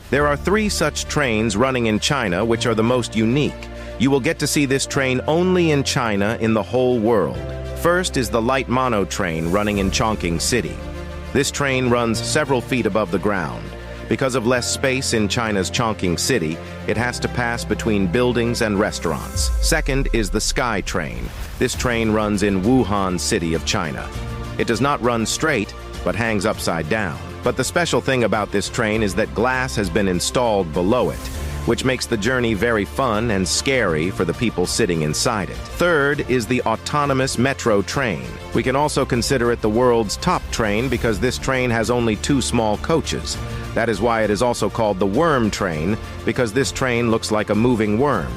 There are 3 such trains running in China which are the most unique. You will get to see this train only in China in the whole world. First is the light mono train running in Chongqing City. This train runs several feet above the ground. Because of less space in China's Chongqing City, it has to pass between buildings and restaurants. Second is the Sky Train. This train runs in Wuhan City of China. It does not run straight, but hangs upside down. But the special thing about this train is that glass has been installed below it, which makes the journey very fun and scary for the people sitting inside it. Third is the autonomous metro train. We can also consider it the world's top train because this train has only 2 small coaches. That is why it is also called the worm train, because this train looks like a moving worm.